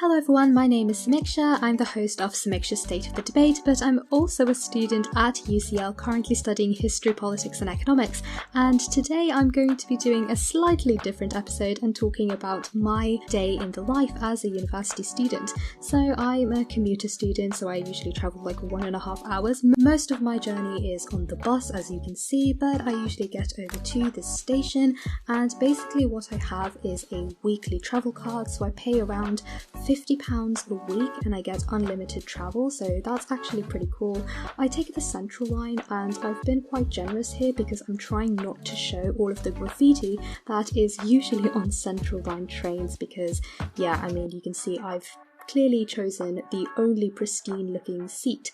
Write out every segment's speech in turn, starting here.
Hello everyone, my name is Samiksha. I'm the host of Samiksha State of the Debate, but I'm also a student at UCL currently studying history, politics and economics, and today I'm going to be doing a slightly different episode and talking about my day in the life as a university student. So I'm a commuter student, so I usually travel like 1.5 hours. Most of my journey is on the bus, as you can see, but I usually get over to the station, and basically what I have is a weekly travel card, so I pay around £50 a week and I get unlimited travel, so that's actually pretty cool. I take the Central line and I've been quite generous here because I'm trying not to show all of the graffiti that is usually on Central line trains because, yeah, I mean, you can see I've clearly chosen the only pristine looking seat.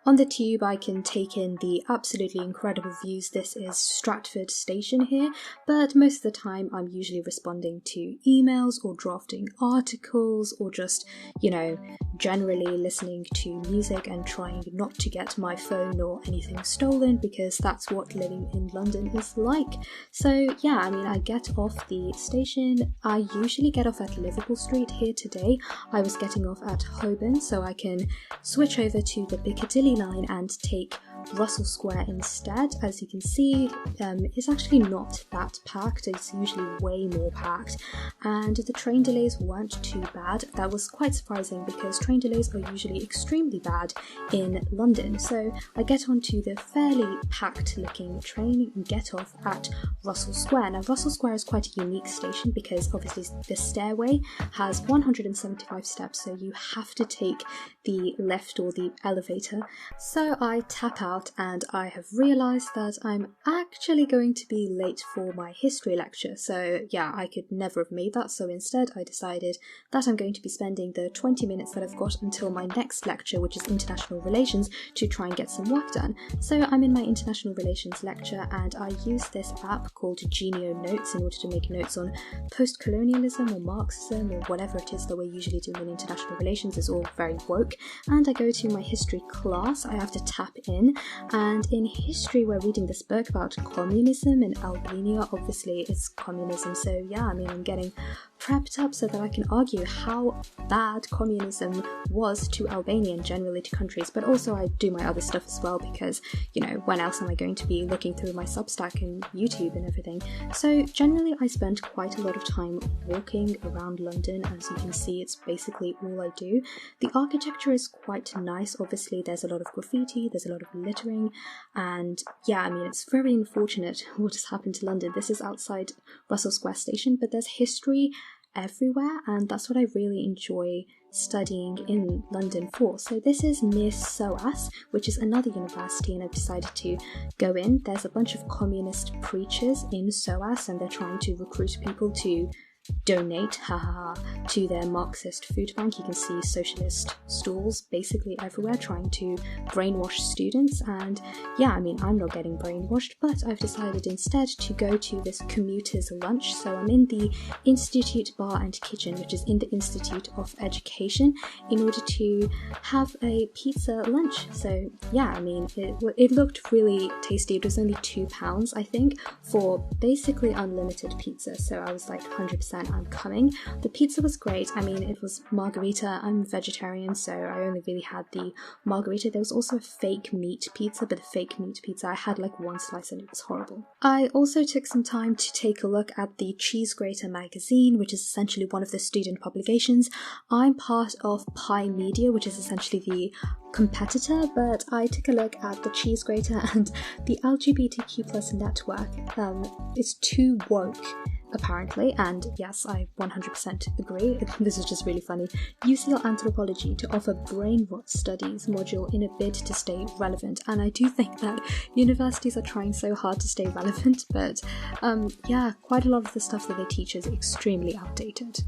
On the tube I can take in the absolutely incredible views. This is Stratford Station here, but most of the time I'm usually responding to emails or drafting articles or just, generally listening to music and trying not to get my phone or anything stolen because that's what living in London is like. So yeah, I mean, I get off the station. I usually get off at Liverpool Street. Here today I was getting off at Holborn, so I can switch over to the Piccadilly line and take Russell Square instead. As you can see, it's actually not that packed. It's usually way more packed, and the train delays weren't too bad. That was quite surprising because train delays are usually extremely bad in London. So I get onto the fairly packed looking train and get off at Russell Square. Now Russell Square is quite a unique station because obviously the stairway has 175 steps, so you have to take the lift or the elevator. So I tap out and I have realised that I'm actually going to be late for my history lecture. So yeah, I could never have made that, so instead I decided that I'm going to be spending the 20 minutes that I've got until my next lecture, which is international relations, to try and get some work done. So I'm in my international relations lecture and I use this app called Genio Notes in order to make notes on post-colonialism or Marxism or whatever it is that we're usually doing in international relations. Is all very woke. And I go to my history class. I have to tap in, and in history we're reading this book about communism in Albania. Obviously it's communism, so yeah, I mean, I'm getting prepped up so that I can argue how bad communism was to Albania and generally to countries, but also I do my other stuff as well because, when else am I going to be looking through my Substack and YouTube and everything? So generally I spend quite a lot of time walking around London. As you can see, it's basically all I do. The architecture is quite nice. Obviously there's a lot of graffiti, there's a lot of littering, and yeah, I mean, it's very unfortunate what has happened to London. This is outside Russell Square Station, but there's history everywhere, and that's what I really enjoy studying in London for. So this is near SOAS, which is another university, and I've decided to go in. There's a bunch of communist preachers in SOAS and they're trying to recruit people to donate to their Marxist food bank. You can see socialist stalls basically everywhere trying to brainwash students, and yeah, I mean, I'm not getting brainwashed, but I've decided instead to go to this commuter's lunch. So I'm in the Institute Bar and Kitchen, which is in the Institute of Education, in order to have a pizza lunch. So yeah, I mean, it looked really tasty. It was only £2, I think, for basically unlimited pizza, so I was like 100% I'm coming. The pizza was great. I mean, it was margarita. I'm vegetarian, so I only really had the margarita. There was also a fake meat pizza, but the fake meat pizza, I had like one slice and it was horrible. I also took some time to take a look at the Cheese Grater magazine, which is essentially one of the student publications. I'm part of Pi Media, which is essentially the competitor, but I took a look at the Cheese Grater and the LGBTQ+ network. It's too woke, apparently, and yes, I 100% agree. This is just really funny. UCL Anthropology to offer brain rot studies module in a bid to stay relevant, and I do think that universities are trying so hard to stay relevant, but yeah, quite a lot of the stuff that they teach is extremely outdated.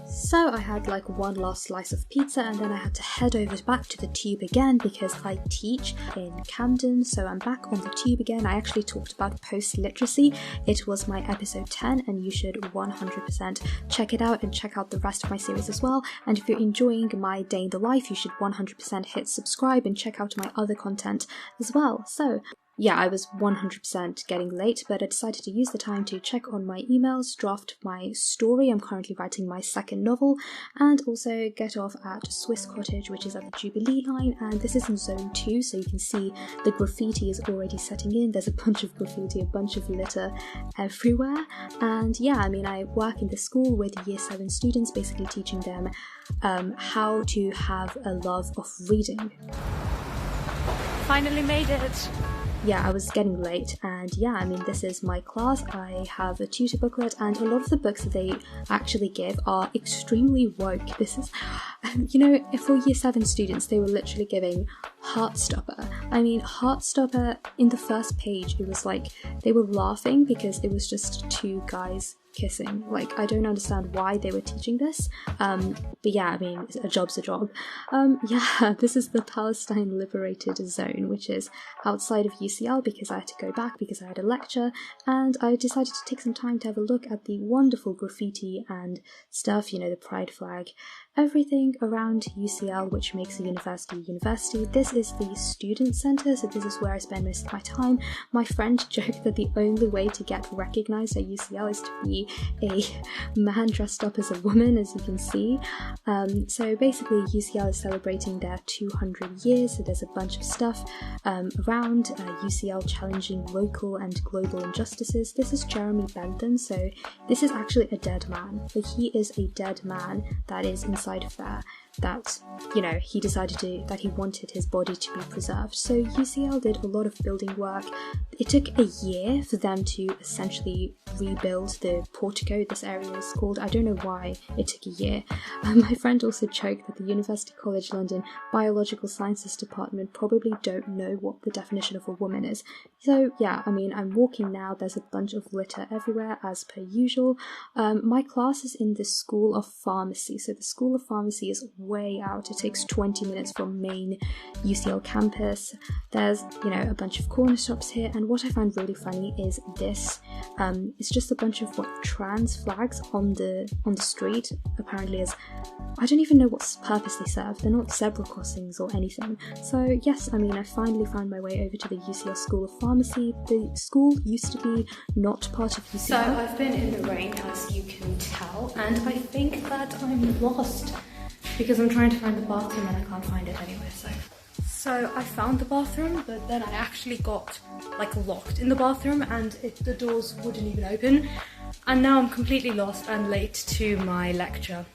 So I had like one last slice of pizza and then I had to head over back to the tube again because I teach in Camden, so I'm back on the tube again. I actually talked about post-literacy. It was my episode 10 and you should 100% check it out and check out the rest of my series as well. And if you're enjoying my day in the life, you should 100% hit subscribe and check out my other content as well. So yeah, I was 100% getting late, but I decided to use the time to check on my emails, draft my story. I'm currently writing my second novel, and also get off at Swiss Cottage, which is at the Jubilee line, and this is in zone 2, so you can see the graffiti is already setting in. There's a bunch of graffiti, a bunch of litter everywhere, and yeah, I mean, I work in the school with year 7 students, basically teaching them how to have a love of reading. Finally made it! Yeah, I was getting late, and yeah, I mean, this is my class. I have a tutor booklet, and a lot of the books that they actually give are extremely woke. This is, you know, for year 7 students, they were literally giving Heartstopper. I mean, Heartstopper, in the first page, it was like, they were laughing because it was just 2 guys kissing. Like, I don't understand why they were teaching this, but yeah, I mean, a job's a job. Yeah, this is the Palestine Liberated zone, which is outside of UCL because I had to go back because I had a lecture, and I decided to take some time to have a look at the wonderful graffiti and stuff, you know, the pride flag, everything around UCL, which makes a university a university. This is the student centre, so this is where I spend most of my time. My friend joked that the only way to get recognised at UCL is to be a man dressed up as a woman, as you can see. So basically UCL is celebrating their 200 years, so there's a bunch of stuff around UCL challenging local and global injustices. This is Jeremy Bentham, so this is actually a dead man. Like, he is a dead man that is inside of there, that, you know, he decided that he wanted his body to be preserved. So UCL did a lot of building work. It took a year for them to essentially rebuild the portico. This area is called, I don't know why it took a year. My friend also joked that the University College London Biological Sciences Department probably don't know what the definition of a woman is. So yeah, I mean, I'm walking now, there's a bunch of litter everywhere as per usual. My class is in the School of Pharmacy, so the School of Pharmacy is way out. It takes 20 minutes from main UCL campus. There's, you know, a bunch of corner shops here, and what I find really funny is this. It's just a bunch of trans flags on the street. Apparently, is, I don't even know what purpose they serve. They're not zebra crossings or anything. So yes, I mean, I finally found my way over to the UCL School of Pharmacy. The school used to be not part of UCL. So I've been in the rain, as you can tell, and I think that I'm lost because I'm trying to find the bathroom and I can't find it anywhere. So I found the bathroom, but then I actually got like locked in the bathroom and the doors wouldn't even open. And now I'm completely lost and late to my lecture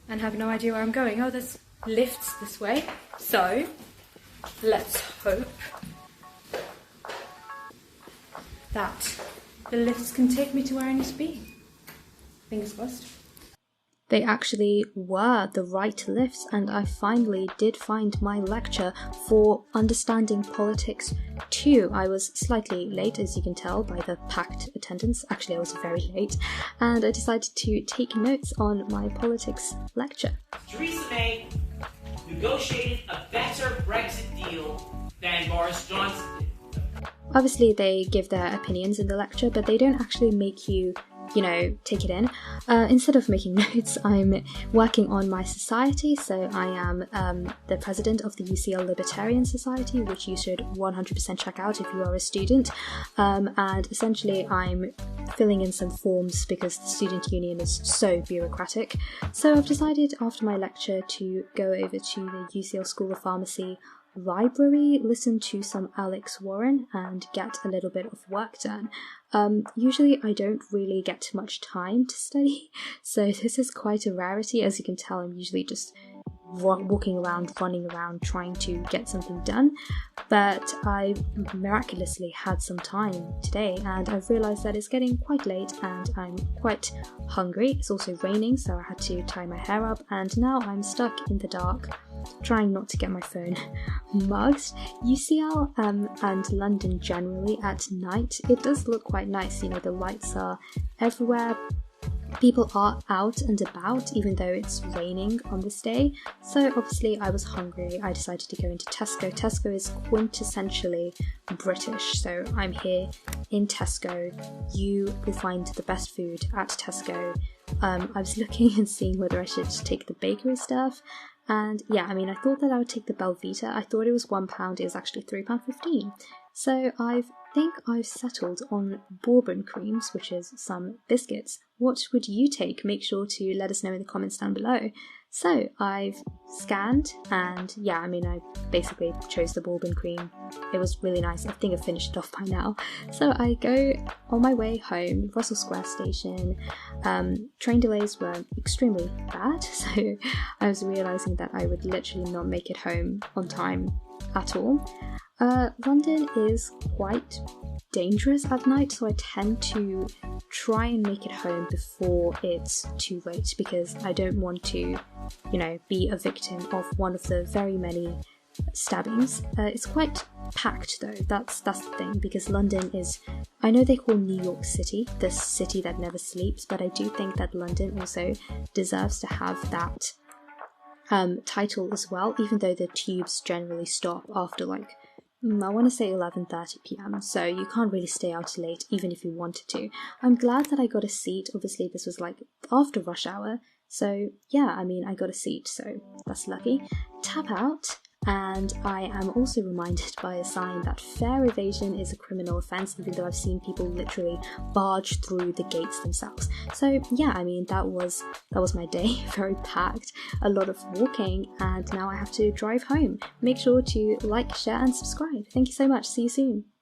and have no idea where I'm going. Oh, there's lifts this way. So let's hope that the lifts can take me to where I need to be. Fingers crossed. They actually were the right lifts, and I finally did find my lecture for Understanding Politics 2. I was slightly late, as you can tell by the packed attendance. Actually, I was very late, and I decided to take notes on my politics lecture. Theresa May negotiated a better Brexit deal than Boris Johnson did. Obviously, they give their opinions in the lecture, but they don't actually make you, you know, take it in. Instead of making notes, I'm working on my society, so I am the president of the UCL Libertarian Society, which you should 100% check out if you are a student, and essentially I'm filling in some forms because the student union is so bureaucratic. So I've decided after my lecture to go over to the UCL School of Pharmacy library, listen to some Alex Warren and get a little bit of work done. Usually I don't really get much time to study, so this is quite a rarity. As you can tell, I'm usually just walking around, running around, trying to get something done, but I miraculously had some time today, and I've realised that it's getting quite late and I'm quite hungry. It's also raining, so I had to tie my hair up, and now I'm stuck in the dark, trying not to get my phone mugged. UCL and London generally at night, it does look quite nice, you know, the lights are everywhere. People are out and about even though it's raining on this day, so obviously I was hungry. I decided to go into Tesco. Tesco is quintessentially British, so I'm here in Tesco. You will find the best food at Tesco. I was looking and seeing whether I should take the bakery stuff, and yeah, I mean, I thought that I would take the Belvita. I thought it was £1, it was actually £3.15. So I think I've settled on bourbon creams, which is some biscuits. What would you take? Make sure to let us know in the comments down below. So I've scanned, and yeah, I mean, I basically chose the bourbon cream. It was really nice. I think I've finished it off by now. So I go on my way home, Russell Square station. Train delays were extremely bad, so I was realising that I would literally not make it home on time at all. London is quite dangerous at night, so I tend to try and make it home before it's too late, because I don't want to, be a victim of one of the very many stabbings. It's quite packed though, that's the thing, because London is, I know they call New York City the city that never sleeps, but I do think that London also deserves to have that title as well, even though the tubes generally stop after I want to say 11:30 p.m, so you can't really stay out late even if you wanted to. I'm glad that I got a seat. Obviously this was after rush hour, so yeah, I mean, I got a seat, so that's lucky. Tap out, and I am also reminded by a sign that fare evasion is a criminal offence, even though I've seen people literally barge through the gates themselves. So yeah, I mean, that was my day, very packed, a lot of walking, and now I have to drive home. Make sure to like, share and subscribe. Thank you so much. See you soon.